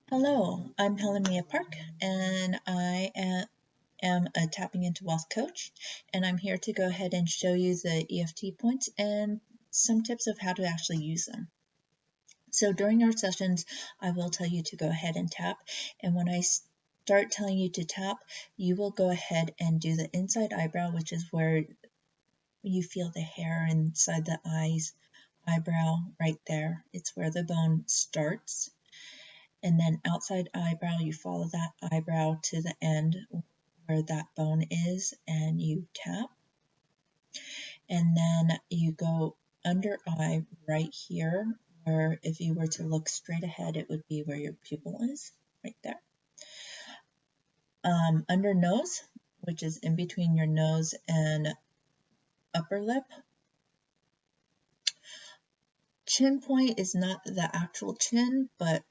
Hello, I'm Helen Mia Park, and I am a Tapping into Wealth coach, and I'm here to go ahead and show you the EFT points and some tips of how to actually use them. So during our sessions, I will tell you to go ahead and tap, and when I start telling you to tap, you will go ahead and do the inside eyebrow, which is where you feel the hair inside the eyebrow right there. It's where the bone starts. And then outside eyebrow, you follow that eyebrow to the end where that bone is and you tap. And then you go under eye right here, where if you were to look straight ahead, it would be where your pupil is, right there. Under nose, which is in between your nose and upper lip. Chin point is not the actual chin, but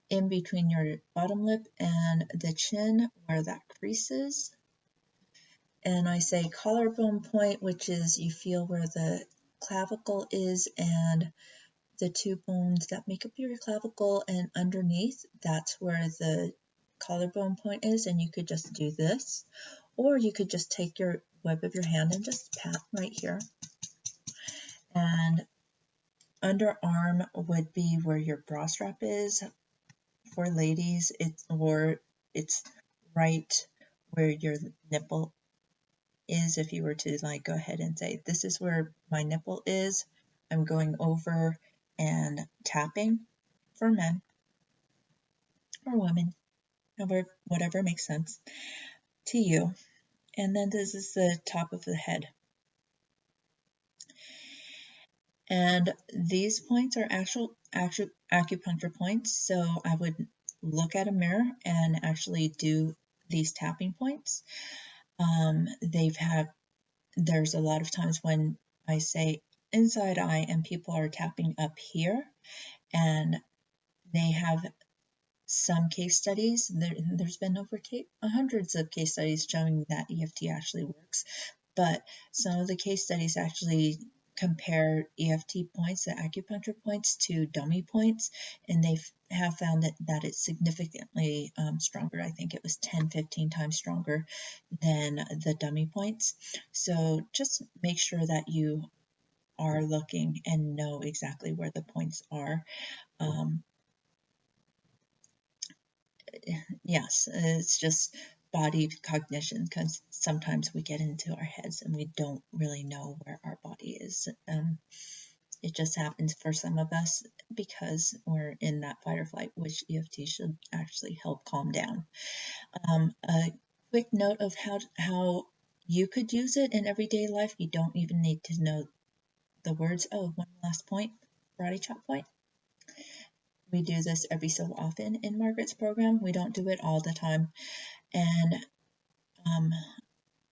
in between your bottom lip and the chin where that crease is. And I say collarbone point, which is you feel where the clavicle is and the two bones that make up your clavicle, and underneath, that's where the collarbone point is, and you could just do this, or you could just take your web of your hand and just pat right here. And underarm would be where your bra strap is. For ladies, it's right where your nipple is. If you were to like go ahead and say, this is where my nipple is, I'm going over and tapping. For men or women, whatever makes sense to you. And then this is the top of the head. And these points are actual acupuncture points, so I would look at a mirror and actually do these tapping points. There's a lot of times when I say inside eye and people are tapping up here, and they have some case studies. There's been over hundreds of case studies showing that EFT actually works, but some of the case studies actually compare EFT points, the acupuncture points, to dummy points, and they have found that it's significantly stronger. I think it was 10-15 times stronger than the dummy points. So just make sure that you are looking and know exactly where the points are. Yes, it's just body cognition, because sometimes we get into our heads and we don't really know where our body is. It just happens for some of us because we're in that fight or flight, which EFT should actually help calm down. A quick note of how you could use it in everyday life. You don't even need to know the words. Oh, one last point, karate chop point. We do this every so often in Margaret's program. We don't do it all the time. And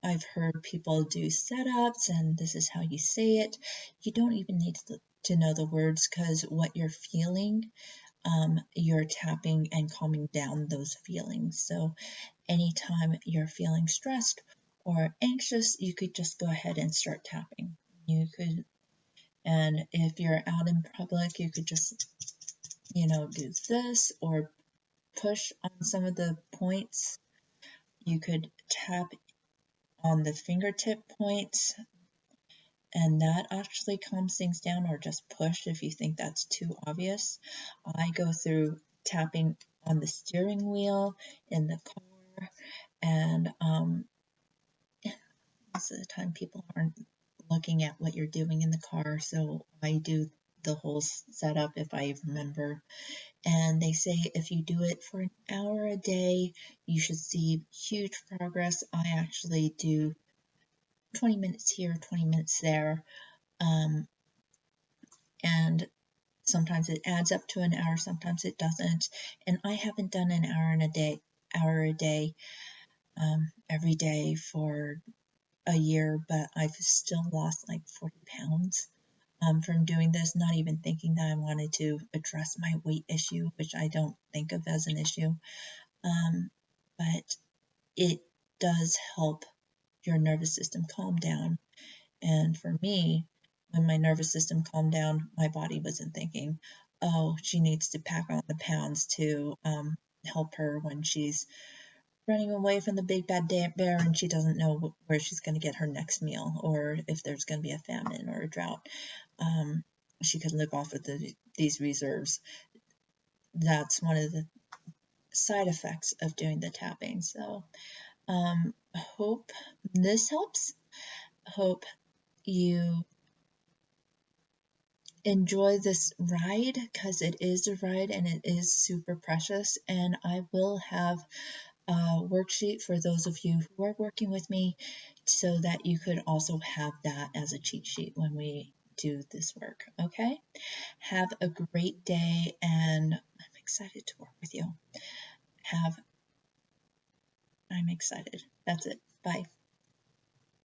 I've heard people do setups, and this is how you say it. You don't even need to know the words, because what you're feeling, you're tapping and calming down those feelings. So anytime you're feeling stressed or anxious, you could just go ahead and start tapping. And if you're out in public, you could just do this or push on some of the points. You could tap on the fingertip points, and that actually calms things down, or just push if you think that's too obvious. I go through tapping on the steering wheel in the car, and most of the time people aren't looking at what you're doing in the car, so I do the whole setup if I remember. And they say if you do it for an hour a day, you should see huge progress. I actually do 20 minutes here, 20 minutes there, and sometimes it adds up to an hour, sometimes it doesn't. And I haven't done an hour a day every day for a year, but I've still lost like 40 pounds from doing this, not even thinking that I wanted to address my weight issue, which I don't think of as an issue. But it does help your nervous system calm down. And for me, when my nervous system calmed down, my body wasn't thinking, oh, she needs to pack on the pounds to help her when she's running away from the big bad bear and she doesn't know where she's going to get her next meal, or if there's going to be a famine or a drought. She could live off of these reserves. That's one of the side effects of doing the tapping. So hope this helps. Hope you enjoy this ride, because it is a ride and it is super precious. And I will have a worksheet for those of you who are working with me, so that you could also have that as a cheat sheet when we do this work. Okay, have a great day, and I'm excited to work with you. I'm excited. That's it. Bye.